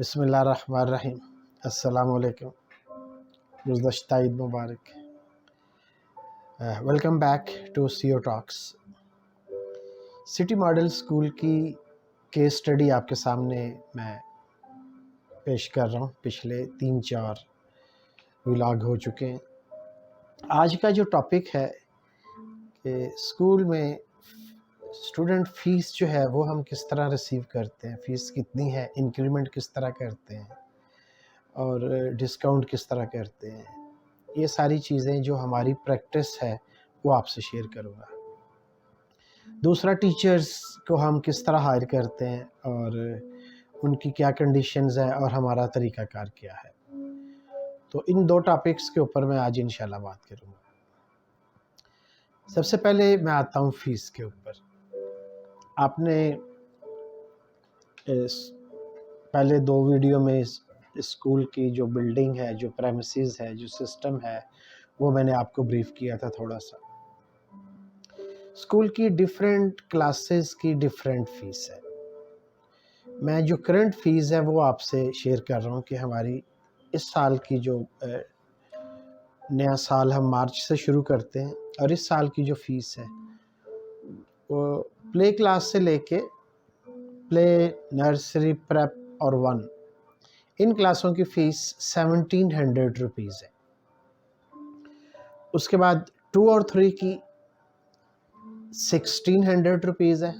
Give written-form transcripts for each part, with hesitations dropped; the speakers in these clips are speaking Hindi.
बिस्मिल्लाहिर्रहमानिर्रहीम। अस्सलामु अलैकुम। गुज़श्ता ईद मुबारक। Welcome back to CO talks. City model school की केस स्टडी आपके सामने मैं पेश कर रहा हूँ। पिछले 3-4 व्लॉग हो चुके हैं। आज का जो टॉपिक है कि स्कूल में स्टूडेंट फ़ीस जो है वो हम किस तरह रिसीव करते हैं, फ़ीस कितनी है, इंक्रीमेंट किस तरह करते हैं और डिस्काउंट किस तरह करते हैं। ये सारी चीज़ें जो हमारी प्रैक्टिस है वो आपसे शेयर करूँगा। दूसरा, टीचर्स को हम किस तरह हायर करते हैं और उनकी क्या कंडीशंस है और हमारा तरीक़ाकार क्या है। तो इन 2 टॉपिक्स के ऊपर मैं आज इंशाल्लाह बात करूँगा। सबसे पहले मैं आता हूँ फ़ीस के ऊपर। आपने पहले 2 वीडियो में स्कूल की जो बिल्डिंग है, जो प्रेमिसेस है, जो सिस्टम है, वो मैंने आपको ब्रीफ़ किया था थोड़ा सा। स्कूल की डिफरेंट क्लासेस की डिफरेंट फ़ीस है। मैं जो करंट फ़ीस है वो आपसे शेयर कर रहा हूँ कि हमारी इस साल की जो नया साल हम मार्च से शुरू करते हैं और इस साल की जो फ़ीस है वो प्ले क्लास से लेके प्ले, नर्सरी, प्रेप और 1 इन क्लासों की फ़ीस 1700 रुपीज़ है। उसके बाद 2 और 3 की 1600 रुपीज़ है।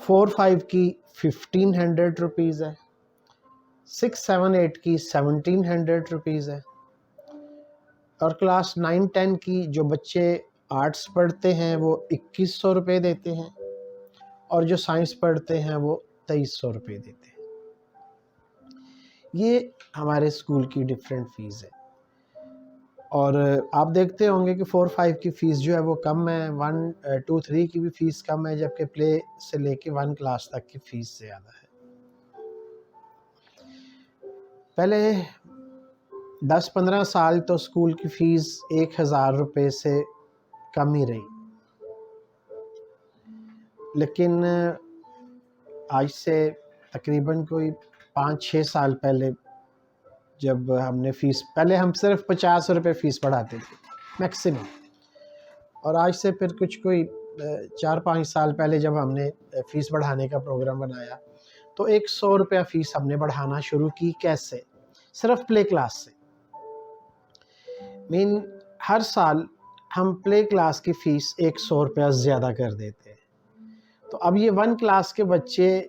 4-5 की 1500 रुपीज़ है। 6-7-8 की 1700 रुपीज़ है। और क्लास 9-10 की जो बच्चे आर्ट्स पढ़ते हैं वो 2100 रुपये देते हैं और जो साइंस पढ़ते हैं वो 2300 रुपये देते हैं। ये हमारे स्कूल की डिफरेंट फ़ीस है। और आप देखते होंगे कि 4-5 की फ़ीस जो है वो कम है, 1-2-3 की भी फ़ीस कम है, जबकि प्ले से लेके 1 क्लास तक की फ़ीस ज़्यादा है। पहले 10-15 साल तो स्कूल की फ़ीस 1000 रुपये से कम ही रही, लेकिन आज से तकरीबन कोई 5-6 साल पहले जब हमने फ़ीस, पहले हम सिर्फ 50 रुपये फ़ीस पढ़ाते थे मैक्सिमम, और आज से फिर कुछ कोई 4-5 साल पहले जब हमने फ़ीस बढ़ाने का प्रोग्राम बनाया तो 100 रुपया फ़ीस हमने बढ़ाना शुरू की। कैसे? सिर्फ प्ले क्लास से। हर साल हम प्ले क्लास की फ़ीस 100 रुपया ज़्यादा कर देते हैं। तो अब ये 1 क्लास के बच्चे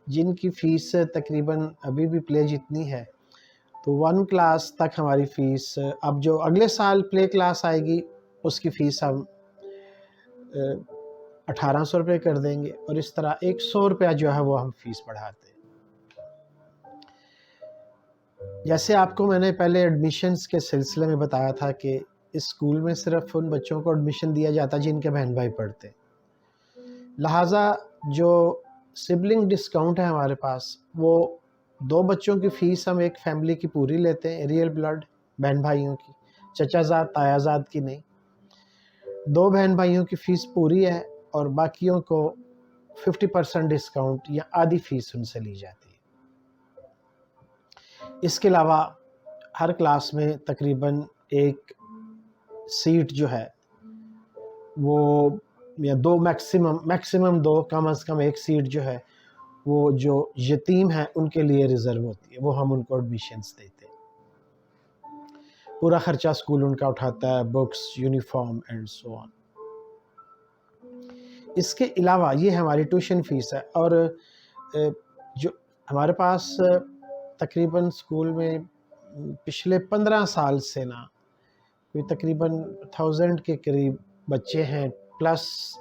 जिनकी फ़ीस तकरीबन अभी भी प्ले जितनी है, तो 1 क्लास तक हमारी फ़ीस, अब जो अगले साल प्ले क्लास आएगी उसकी फ़ीस हम 1800 रुपये कर देंगे और इस तरह 100 रुपया जो है वो हम फ़ीस बढ़ाते हैं। जैसे आपको मैंने पहले एडमिशन्स के सिलसिले में बताया था कि इस स्कूल में सिर्फ उन बच्चों को एडमिशन दिया जाता है जिनके बहन भाई पढ़ते हैं। लिहाजा जो सिबलिंग डिस्काउंट है हमारे पास, वो 2 बच्चों की फ़ीस हम एक फैमिली की पूरी लेते हैं, रियल ब्लड बहन भाइयों की, चचाज़ाद तायाज़ाद की नहीं। 2 बहन भाइयों की फ़ीस पूरी है और बाकियों को 50% डिस्काउंट या आधी फ़ीस उनसे ली जाती है। इसके अलावा हर क्लास में तकरीबन एक सीट जो है वो, या 2, मैक्सिमम 2, कम से कम एक सीट जो है वो जो यतीम हैं उनके लिए रिज़र्व होती है, वो हम उनको एडमिशन्स देते हैं। पूरा ख़र्चा स्कूल उनका उठाता है, books, uniform and so on. इसके अलावा ये हमारी ट्यूशन फ़ीस है। और जो हमारे पास तकरीबन स्कूल में पिछले 15 साल से ना कोई तकरीबन 1000 के करीब बच्चे हैं, प्लस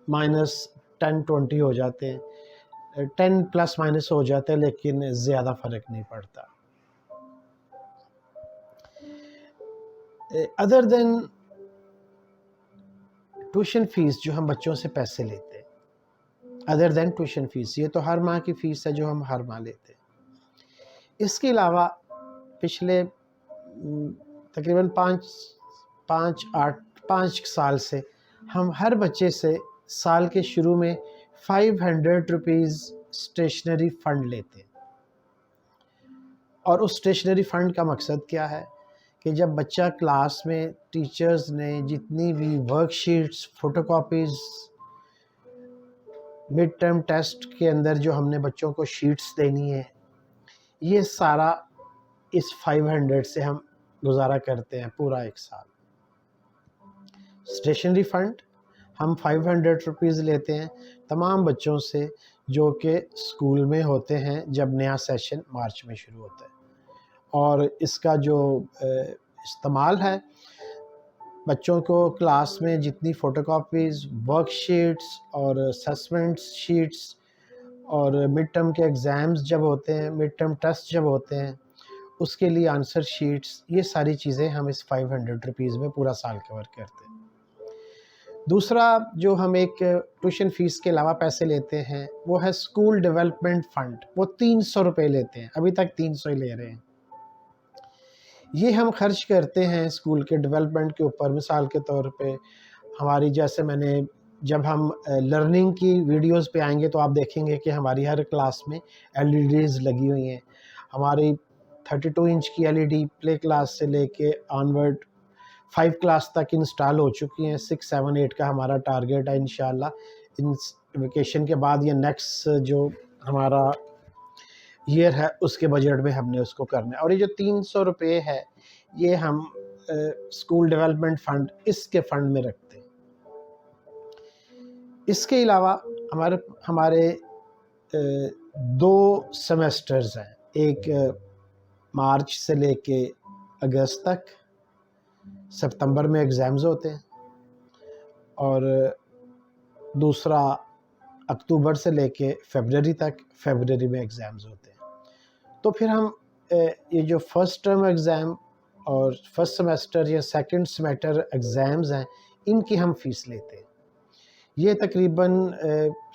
माइनस 10-20 हो जाते हैं, 10 प्लस माइनस हो जाते हैं, लेकिन ज़्यादा फ़र्क नहीं पड़ता। अदर देन ट्यूशन फ़ीस जो हम बच्चों से पैसे लेते हैं, अदर देन ट्यूशन फ़ीस, ये तो हर माह की फ़ीस है जो हम हर माह लेते हैं। इसके अलावा पिछले तकरीबन 5 साल से हम हर बच्चे से साल के शुरू में 500 रुपीज़ स्टेशनरी फ़ंड लेते हैं। और उस स्टेशनरी फ़ंड का मकसद क्या है कि जब बच्चा क्लास में टीचर्स ने जितनी भी वर्कशीट्स, फ़ोटोकॉपीज़, मिड टर्म टेस्ट के अंदर जो हमने बच्चों को शीट्स देनी है, ये सारा इस 500 से हम गुजारा करते हैं पूरा एक साल। स्टेशनरी फ़ंड हम 500 रुपीज़ लेते हैं तमाम बच्चों से जो कि स्कूल में होते हैं जब नया सेशन मार्च में शुरू होता है। और इसका जो इस्तेमाल है, बच्चों को क्लास में जितनी फ़ोटोकॉपीज़, वर्कशीट्स और असेसमेंट शीट्स और मिड टर्म के एग्ज़ाम्स जब होते हैं, मिड टर्म टेस्ट जब होते हैं, उसके लिए आंसर शीट्स, ये सारी चीज़ें हम इस 500 रुपीज़ में पूरा साल कवर करते हैं। दूसरा जो हम एक ट्यूशन फ़ीस के अलावा पैसे लेते हैं वो है स्कूल डेवलपमेंट फ़ंड। वो 300 रुपये लेते हैं, अभी तक 300 ही ले रहे हैं। ये हम खर्च करते हैं स्कूल के डेवलपमेंट के ऊपर। मिसाल के तौर पे हमारी, जैसे मैंने, जब हम लर्निंग की वीडियोस पे आएंगे तो आप देखेंगे कि हमारी हर क्लास में एलईडीज़ लगी हुई हैं। हमारी 32 इंच की एलईडी प्ले क्लास से लेके ऑनवर्ड 5 क्लास तक इंस्टॉल हो चुकी हैं। 6, 7, 8 का हमारा टारगेट है इंशाल्लाह इन वेकेशन के बाद या नेक्स्ट जो हमारा ईयर है उसके बजट में हमने उसको करना है। और ये जो 300 रुपये है ये हम स्कूल डेवलपमेंट फ़ंड, इसके फ़ंड में रखते हैं। इसके अलावा हमारे हमारे 2 सेमेस्टर्स हैं। एक मार्च से लेके अगस्त तक, सितंबर में एग्ज़ाम्स होते हैं, और दूसरा अक्टूबर से लेके फरवरी तक, फरवरी में एग्ज़ाम्स होते हैं। तो फिर हम ये जो फ़र्स्ट टर्म एग्ज़ाम और फर्स्ट सेमेस्टर या सेकंड सेमेस्टर एग्ज़ाम्स हैं, इनकी हम फ़ीस लेते हैं। ये तकरीबन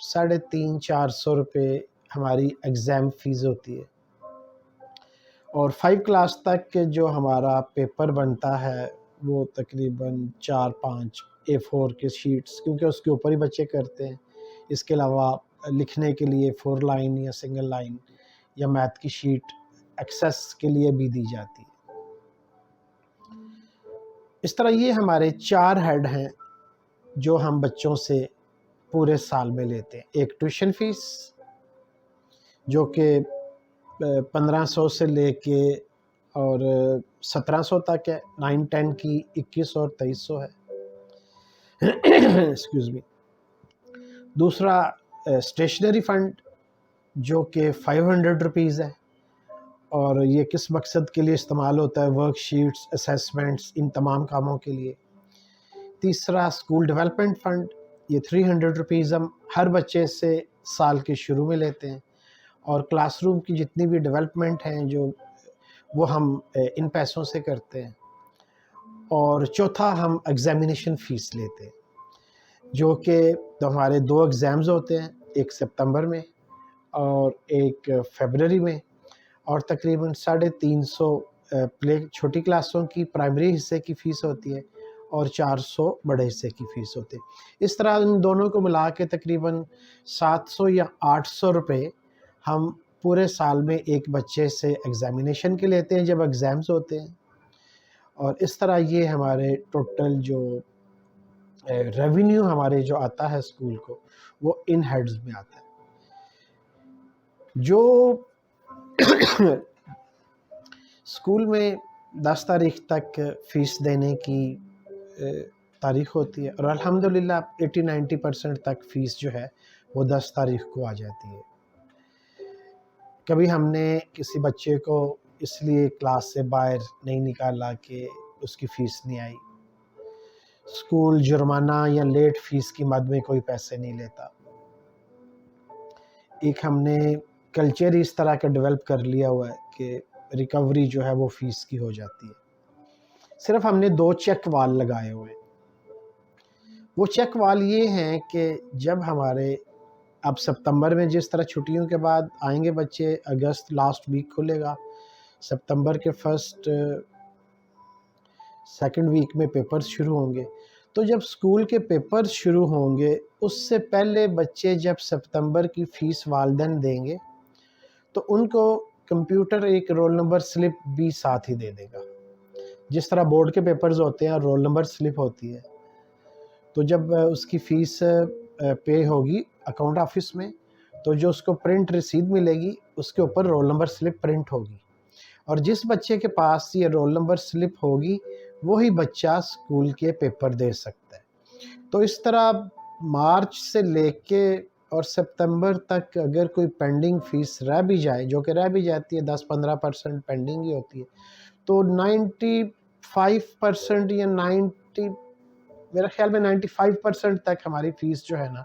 350-400 रुपये हमारी एग्ज़ाम फ़ीस होती है। और 5 क्लास तक के जो हमारा पेपर बनता है वो तकरीबन 4-5 A4 के शीट्स, क्योंकि उसके ऊपर ही बच्चे करते हैं। इसके अलावा लिखने के लिए 4 लाइन या सिंगल लाइन या मैथ की शीट एक्सेस के लिए भी दी जाती है। इस तरह ये हमारे 4 हेड हैं जो हम बच्चों से पूरे साल में लेते हैं। एक ट्यूशन फ़ीस जो कि 1500 से लेके और 1700 तक है। 9-10 की 2100 और 2300 है। Excuse me. दूसरा स्टेशनरी फ़ंड जो कि 500 रुपीज़ है, और ये किस मकसद के लिए इस्तेमाल होता है, वर्कशीट्स, असेसमेंट्स, इन तमाम कामों के लिए। तीसरा स्कूल डेवलपमेंट फ़ंड, ये 300 रुपीज़ हम हर बच्चे से साल के शुरू में लेते हैं, और क्लासरूम की जितनी भी डेवलपमेंट हैं जो वो हम इन पैसों से करते हैं। और चौथा हम एग्ज़ामिनेशन फ़ीस लेते हैं, जो कि तो हमारे 2 एग्ज़ाम्स होते हैं, एक सितंबर में और एक फरवरी में, और तकरीबन 350 प्ले छोटी क्लासों की प्राइमरी हिस्से की फ़ीस होती है और 400 बड़े हिस्से की फ़ीस होती है। इस तरह इन दोनों को मिला के तकरीबन 700 या 800 रुपये हम पूरे साल में एक बच्चे से एग्ज़ामिनेशन के लेते हैं जब एग्ज़ाम्स होते हैं। और इस तरह ये हमारे टोटल जो रेवेन्यू हमारे जो आता है स्कूल को, वो इन हेड्स में आता है। जो स्कूल में 10 तारीख तक फ़ीस देने की तारीख़ होती है, और अल्हम्दुलिल्लाह 80-90% तक फ़ीस जो है वो 10 तारीख को आ जाती है। कभी हमने किसी बच्चे को इसलिए क्लास से बाहर नहीं निकाला कि उसकी फ़ीस नहीं आई। स्कूल जुर्माना या लेट फ़ीस की मद में कोई पैसे नहीं लेता। एक हमने कल्चर इस तरह का डेवलप कर लिया हुआ है कि रिकवरी जो है वो फ़ीस की हो जाती है। सिर्फ हमने 2 चेक वाल लगाए हुए हैं। वो चेक वाल ये हैं कि जब हमारे अब सितंबर में जिस तरह छुट्टियों के बाद आएंगे बच्चे, अगस्त लास्ट वीक खुलेगा, सितंबर के फर्स्ट सेकंड वीक में पेपर्स शुरू होंगे। तो जब स्कूल के पेपर्स शुरू होंगे उससे पहले बच्चे जब सितंबर की फ़ीस वालिदैन देंगे तो उनको कंप्यूटर एक रोल नंबर स्लिप भी साथ ही दे देगा। जिस तरह बोर्ड के पेपर्स होते हैं, रोल नंबर स्लिप होती है, तो जब उसकी फ़ीस पे होगी अकाउंट ऑफिस में, तो जो उसको प्रिंट रसीद मिलेगी उसके ऊपर रोल नंबर स्लिप प्रिंट होगी, और जिस बच्चे के पास ये रोल नंबर स्लिप होगी वही बच्चा स्कूल के पेपर दे सकता है। तो इस तरह मार्च से लेके और सितंबर तक अगर कोई पेंडिंग फ़ीस रह भी जाए, जो कि रह भी जाती है, 10-15% पेंडिंग ही होती है, तो 95% या 90, मेरा ख्याल में 95% तक हमारी फ़ीस जो है ना,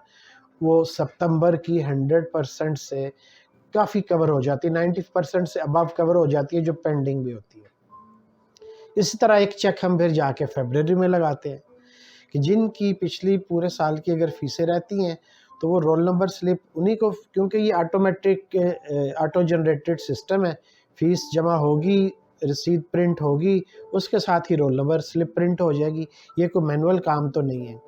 वो सितंबर की 100% से काफ़ी कवर हो जाती है, 90% से अबव कवर हो जाती है, जो पेंडिंग भी होती है। इसी तरह एक चेक हम फिर जाके फरवरी में लगाते हैं कि जिनकी पिछली पूरे साल की अगर फ़ीसें रहती हैं, तो वो रोल नंबर स्लिप उन्हीं को, क्योंकि ये ऑटोमेटिक ऑटो जनरेटेड सिस्टम है, फ़ीस जमा होगी, रसीद प्रिंट होगी, उसके साथ ही रोल नंबर स्लिप प्रिंट हो जाएगी। ये कोई मैनुअल काम तो नहीं है।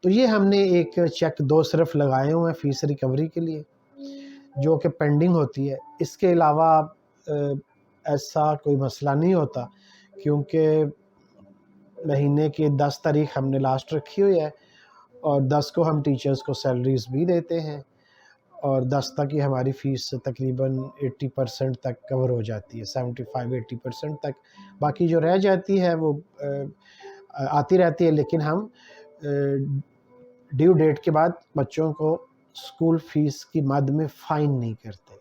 तो ये हमने एक चेक 2 सिर्फ लगाए हुए हैं फ़ीस रिकवरी के लिए, जो कि पेंडिंग होती है। इसके अलावा ऐसा कोई मसला नहीं होता, क्योंकि महीने की 10 तारीख हमने लास्ट रखी हुई है, और 10 को हम टीचर्स को सैलरीज़ भी देते हैं, और 10 तक ही हमारी फ़ीस तकरीबन 80% तक कवर हो जाती है, 75-80% तक। बाकी जो रह जाती है वो आती रहती है, लेकिन हम ड्यू डेट के बाद बच्चों को स्कूल फ़ीस की मद में फ़ाइन नहीं करते।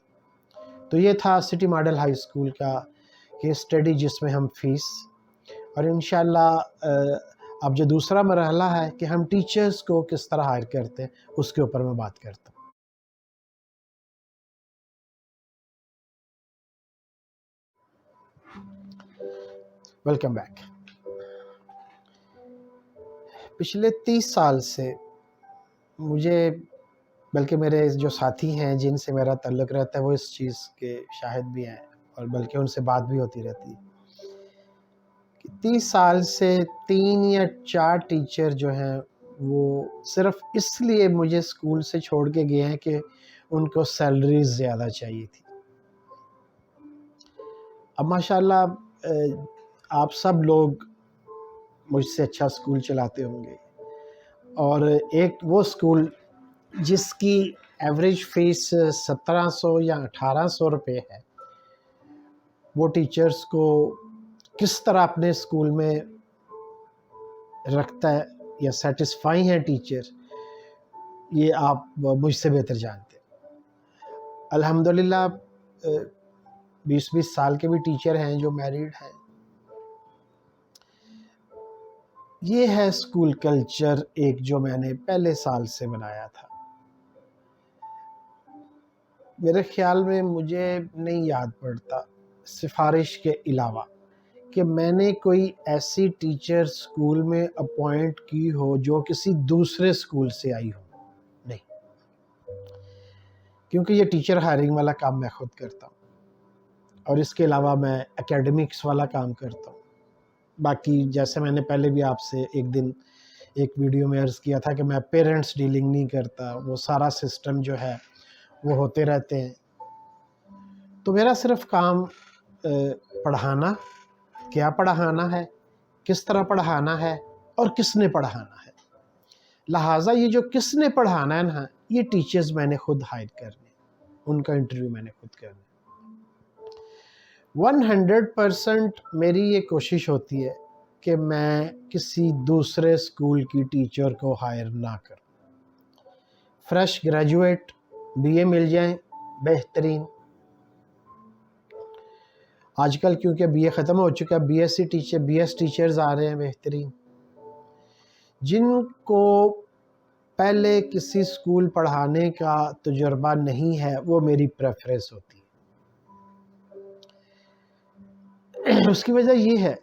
तो ये था सिटी मॉडल हाई स्कूल का केस स्टडी, जिसमें हम फ़ीस, और इंशाल्लाह अब जो दूसरा मरहला है कि हम टीचर्स को किस तरह हायर करते हैं, उसके ऊपर मैं बात करता हूँ। Welcome back. पिछले 30 साल से मुझे, बल्कि मेरे जो साथी हैं जिनसे मेरा ताल्लुक़ रहता है, वो इस चीज़ के शाहिद भी हैं, और बल्कि उनसे बात भी होती रहती है कि 30 साल से 3 या 4 टीचर जो हैं, वो सिर्फ़ इसलिए मुझे स्कूल से छोड़ के गए हैं कि उनको सैलरीज़ ज़्यादा चाहिए थी। अब माशाल्लाह आप सब लोग मुझसे अच्छा स्कूल चलाते होंगे, और एक वो स्कूल जिसकी एवरेज फ़ीस 1700 या 1800 रुपये है, वो टीचर्स को किस तरह अपने स्कूल में रखता है या सेटिस्फाई हैं टीचर, ये आप मुझसे बेहतर जानते हैं। अल्हम्दुलिल्लाह 20-20 साल के भी टीचर हैं जो मैरिड हैं। ये है स्कूल कल्चर एक जो मैंने पहले साल से बनाया था। मेरे ख़्याल में मुझे नहीं याद पड़ता, सिफ़ारिश के अलावा, कि मैंने कोई ऐसी टीचर स्कूल में अपॉइंट की हो जो किसी दूसरे स्कूल से आई हो, नहीं। क्योंकि ये टीचर हायरिंग वाला काम मैं ख़ुद करता हूँ, और इसके अलावा मैं एकेडमिक्स वाला काम करता हूँ। बाकी जैसे मैंने पहले भी आपसे एक दिन एक वीडियो में अर्ज़ किया था कि मैं पेरेंट्स डीलिंग नहीं करता, वो सारा सिस्टम जो है वो होते रहते हैं। तो मेरा सिर्फ़ काम पढ़ाना, क्या पढ़ाना है, किस तरह पढ़ाना है, और किसने पढ़ाना है। लिहाजा ये जो किसने पढ़ाना है ना, ये टीचर्स मैंने खुद हायर करने, उनका इंटरव्यू मैंने खुद करना। 100% मेरी ये कोशिश होती है कि मैं किसी दूसरे स्कूल की टीचर को हायर ना करूं। फ्रेश ग्रेजुएट बीए मिल जाएं, बेहतरीन। आजकल क्योंकि बीए ख़त्म हो चुका है, बीएससी टीचर, बीएस टीचर्स आ रहे हैं, बेहतरीन। जिनको पहले किसी स्कूल पढ़ाने का तजुर्बा नहीं है, वो मेरी प्रेफरेंस होती है। उसकी वजह ये है,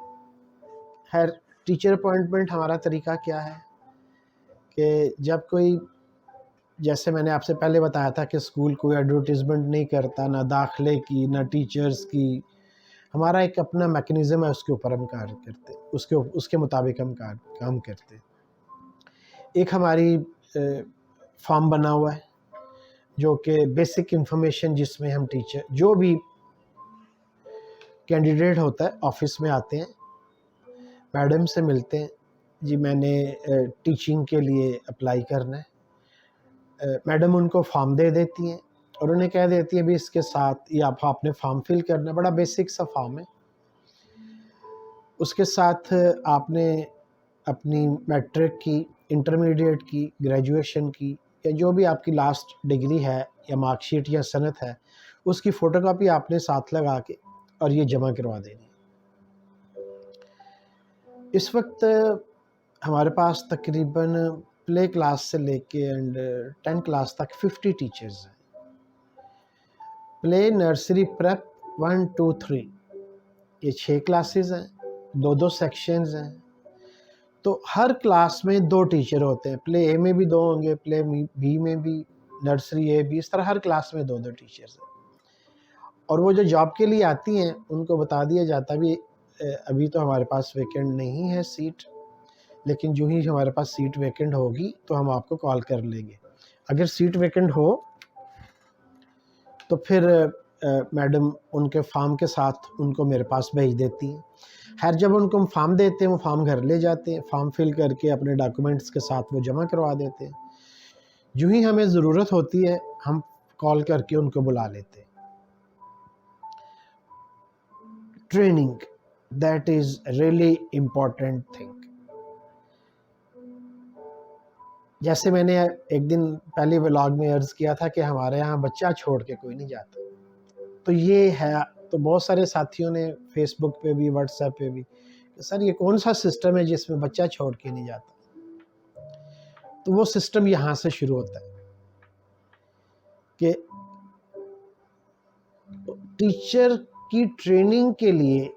खैर टीचर अपॉइंटमेंट हमारा तरीका क्या है कि जब कोई, जैसे मैंने आपसे पहले बताया था कि स्कूल कोई एडवर्टीज़मेंट नहीं करता, ना दाखिले की, ना टीचर्स की। हमारा एक अपना मैकेनिज़्म है, उसके ऊपर हम कार्य करते हैं, उसके मुताबिक हम काम करते हैं। एक हमारी फॉर्म बना हुआ है जो कि बेसिक इंफॉर्मेशन, जिसमें हम टीचर जो भी कैंडिडेट होता है, ऑफिस में आते हैं, मैडम से मिलते हैं, जी मैंने टीचिंग के लिए अप्लाई करना है। मैडम उनको फॉर्म दे देती हैं और उन्हें कह देती है भी इसके साथ ये आप आपने फॉर्म फिल करना है, बड़ा बेसिक सा फॉर्म है। उसके साथ आपने अपनी मैट्रिक की, इंटरमीडिएट की, ग्रेजुएशन की या जो भी आपकी लास्ट डिग्री है या मार्कशीट या सनद है, उसकी फ़ोटोकॉपी आपने साथ लगा के और ये जमा करवा देनी। इस वक्त हमारे पास तकरीबन प्ले क्लास से लेके एंड 10 क्लास तक 50 टीचर्स हैं। प्ले, नर्सरी, प्रेप 1, 2, 3 ये 6 क्लासेस हैं, 2-2 सेक्शंस हैं। तो हर क्लास में 2 टीचर होते हैं। प्ले ए में भी 2 होंगे, प्ले बी में भी, नर्सरी ए बी, इस तरह हर क्लास में 2-2 टीचर्स हैं। और वो जो जॉब के लिए आती हैं उनको बता दिया जाता है भी अभी तो हमारे पास वैकेंट नहीं है सीट, लेकिन जो ही हमारे पास सीट वैकेंट होगी तो हम आपको कॉल कर लेंगे। अगर सीट वैकेंट हो तो फिर मैडम उनके फॉर्म के साथ उनको मेरे पास भेज देती हैं। खैर जब उनको हम फॉर्म देते हैं वो फॉर्म घर ले जाते हैं, फॉर्म फिल करके अपने डॉक्यूमेंट्स के साथ वो जमा करवा देते हैं। जो ही हमें ज़रूरत होती है हम कॉल करके उनको बुला लेते हैं। Training, that is really important thing. जैसे मैंने एक दिन पहले व्लॉग में अर्ज़ किया था कि हमारे यहाँ बच्चा छोड़ के कोई नहीं जाता, तो ये है। तो बहुत सारे साथियों ने फेसबुक पे भी, व्हाट्सएप पे भी, सर ये कौन सा सिस्टम है जिसमें बच्चा छोड़ के नहीं जाता। तो वो सिस्टम यहाँ से शुरू होता है कि टीचर की ट्रेनिंग के लिए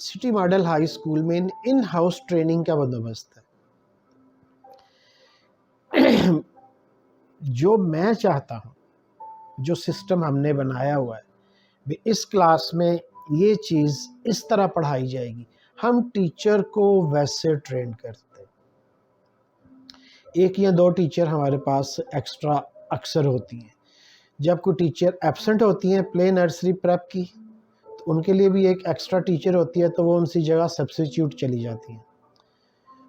सिटी मॉडल हाई स्कूल में इन हाउस ट्रेनिंग का बंदोबस्त है। जो मैं चाहता हूँ, जो सिस्टम हमने बनाया हुआ है, इस क्लास में ये चीज़ इस तरह पढ़ाई जाएगी, हम टीचर को वैसे ट्रेन करते हैं। 1 या 2 टीचर हमारे पास एक्स्ट्रा अक्सर होती हैं। जब कोई टीचर एब्सेंट होती हैं प्ले, नर्सरी, प्रेप की, तो उनके लिए भी एक एक्स्ट्रा टीचर होती है, तो वो उनकी जगह सब्स्टिट्यूट चली जाती हैं।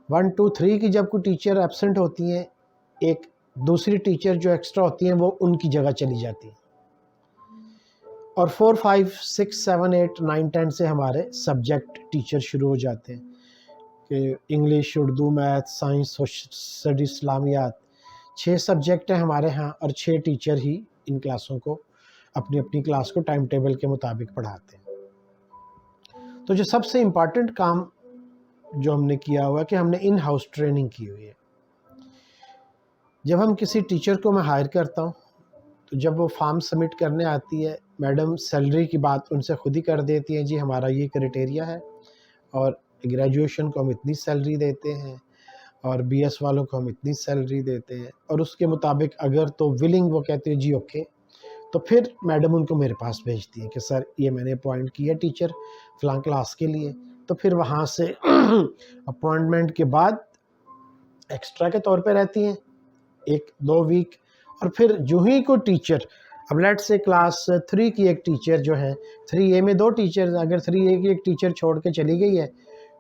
1, 2, 3 की जब कोई टीचर एब्सेंट होती हैं, एक दूसरी टीचर जो एक्स्ट्रा होती हैं वो उनकी जगह चली जाती हैं। और 4, 5, 6, 7, 8, 9, 10 से हमारे सब्जेक्ट टीचर शुरू हो जाते हैं कि English, Urdu, math, science, social study, Islamiyat, 6 subject हैं हमारे यहाँ और 6 टीचर ही इन क्लासों को अपनी अपनी क्लास को टाइम टेबल के मुताबिक पढ़ाते हैं। तो जो सबसे इम्पॉर्टेंट काम जो हमने किया हुआ है कि हमने इन हाउस ट्रेनिंग की हुई है। जब हम किसी टीचर को मैं हायर करता हूँ तो जब वो फॉर्म सबमिट करने आती है, मैडम सैलरी की बात उनसे खुद ही कर देती हैं, जी हमारा ये क्राइटेरिया है और ग्रेजुएशन को हम इतनी सैलरी देते हैं और बीएस वालों को हम इतनी सैलरी देते हैं, और उसके मुताबिक अगर तो विलिंग वो कहते हैं जी ओके, तो फिर मैडम उनको मेरे पास भेजती है कि सर ये मैंने अपॉइंट किया टीचर फ़लाँ क्लास के लिए। तो फिर वहाँ से अपॉइंटमेंट के बाद एक्स्ट्रा के तौर पे रहती हैं 1-2 वीक, और फिर जो ही कोई टीचर, अब लेट से क्लास 3 की एक टीचर जो है, 3A में 2 टीचर, अगर 3A की एक टीचर छोड़ के चली गई है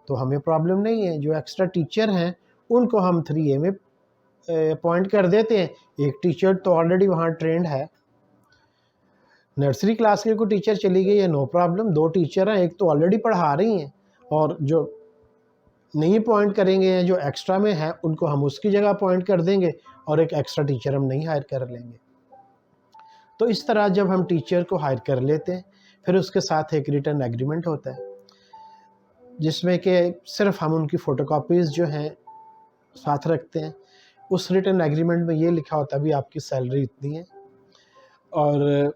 तो हमें प्रॉब्लम नहीं है। जो एक्स्ट्रा टीचर हैं उनको हम 3A में अपॉइंट कर देते हैं। एक टीचर तो ऑलरेडी वहाँ ट्रेंड है। नर्सरी क्लास की कोई टीचर चली गई है, नो प्रॉब्लम, 2 टीचर हैं, एक तो ऑलरेडी पढ़ा रही हैं और जो नहीं अपॉइंट करेंगे या जो एक्स्ट्रा में है उनको हम उसकी जगह अपॉइंट कर देंगे और एक एक्स्ट्रा टीचर हम नहीं हायर कर लेंगे। तो इस तरह जब हम टीचर को हायर कर लेते हैं, फिर उसके साथ एक रिटन एग्रीमेंट होता है जिसमें कि सिर्फ हम उनकी फ़ोटोकॉपीज़ जो हैं साथ रखते हैं। उस रिटन एग्रीमेंट में ये लिखा होता है भी आपकी सैलरी इतनी है और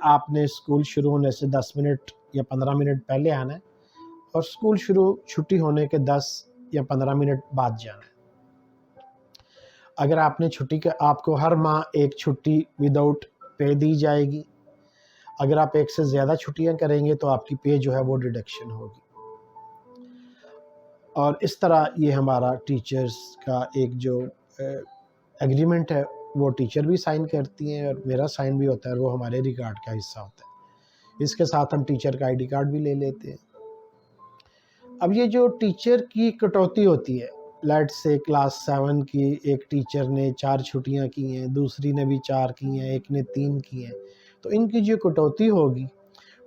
आपने स्कूल शुरू होने से 10 मिनट या 15 मिनट पहले आना है और स्कूल छुट्टी होने के 10 या 15 मिनट बाद जाना है। अगर आपने छुट्टी का, आपको हर माह एक छुट्टी विदाउट पे दी जाएगी। अगर आप एक से ज़्यादा छुट्टियां करेंगे तो आपकी पे जो है वो डिडक्शन होगी। और इस तरह ये हमारा टीचर्स का एक जो एग्रीमेंट है वो टीचर भी साइन करती हैं और मेरा साइन भी होता है और वो हमारे रिकॉर्ड का हिस्सा होता है। इसके साथ हम टीचर का आईडी कार्ड भी ले लेते हैं। अब ये जो टीचर की कटौती होती है, लेट से क्लास 7 की एक टीचर ने 4 छुट्टियां की हैं, दूसरी ने भी 4 की हैं, एक ने 3 की हैं, तो इनकी जो कटौती होगी,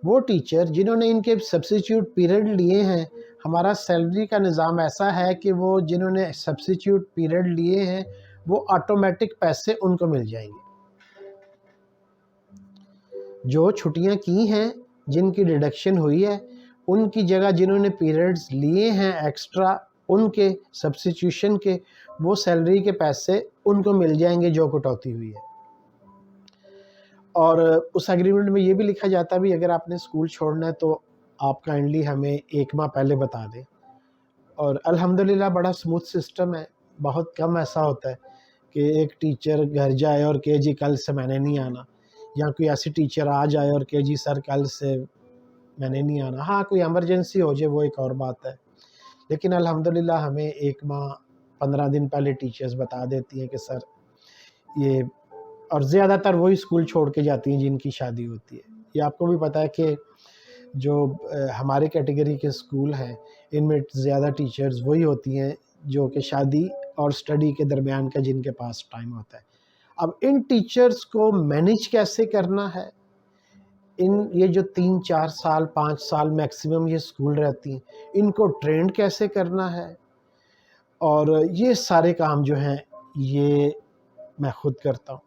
वो टीचर जिन्होंने इनके सब्स्टिट्यूट पीरियड लिए हैं, हमारा सैलरी का निज़ाम ऐसा है कि वो जिन्होंने सब्स्टिट्यूट पीरियड लिए हैं वो ऑटोमेटिक पैसे उनको मिल जाएंगे। जो छुट्टियां की हैं, जिनकी डिडक्शन हुई है, उनकी जगह जिन्होंने पीरियड्स लिए हैं एक्स्ट्रा, उनके सब्स्टिट्यूशन के, वो सैलरी के पैसे उनको मिल जाएंगे जो कटौती हुई है। और उस एग्रीमेंट में ये भी लिखा जाता है भी अगर आपने स्कूल छोड़ना है तो आप काइंडली हमें 1 माह पहले बता दें। और अल्हम्दुलिल्लाह बड़ा स्मूथ सिस्टम है। बहुत कम ऐसा होता है कि एक टीचर घर जाए और कहे जी कल से मैंने नहीं आना, या कोई ऐसी टीचर आ जाए और कहे जी सर कल से मैंने नहीं आना। हाँ, कोई इमरजेंसी हो जाए वो एक और बात है, लेकिन अल्हम्दुलिल्लाह हमें 1 माह 15 दिन पहले टीचर्स बता देती हैं कि सर ये, और ज़्यादातर वही स्कूल छोड़ के जाती हैं जिनकी शादी होती है। ये आपको भी पता है कि जो हमारे कैटेगरी के स्कूल हैं, इनमें ज़्यादा टीचर्स वही होती हैं जो कि शादी और स्टडी के दरमियान का जिनके पास टाइम होता है। अब इन टीचर्स को मैनेज कैसे करना है, ये जो 3-4 साल 5 साल मैक्सिमम ये स्कूल रहती हैं, इनको ट्रेंड कैसे करना है, और ये सारे काम जो हैं ये मैं खुद करता हूँ।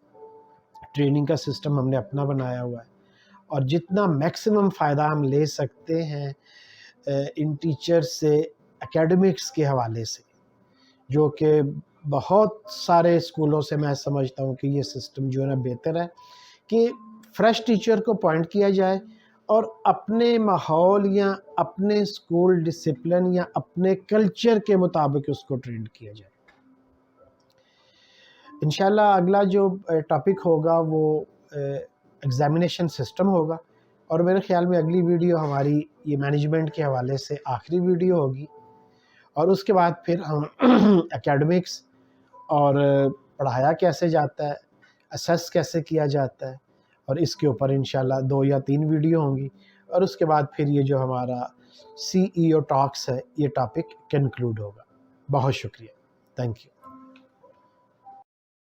ट्रेनिंग का सिस्टम हमने अपना बनाया हुआ है, और जितना मैक्सिमम फ़ायदा हम ले सकते हैं इन टीचर्स से एकेडमिक्स के हवाले से, जो कि बहुत सारे स्कूलों से मैं समझता हूँ कि ये सिस्टम जो है ना बेहतर है कि फ्रेश टीचर को पॉइंट किया जाए और अपने माहौल या अपने स्कूल डिसिप्लिन या अपने कल्चर के मुताबिक उसको ट्रेंड किया जाए। इंशाल्लाह अगला जो टॉपिक होगा वो एग्ज़ामिनेशन सिस्टम होगा, और मेरे ख़्याल में अगली वीडियो हमारी ये मैनेजमेंट के हवाले से आखिरी वीडियो होगी, और उसके बाद फिर हम एकेडमिक्स और पढ़ाया कैसे जाता है, असेस कैसे किया जाता है, और इसके ऊपर इंशाल्लाह 2 या 3 वीडियो होंगी, और उसके बाद फिर ये जो हमारा CEO टॉक्स है ये टॉपिक कंक्लूड होगा। बहुत शुक्रिया, थैंक यू।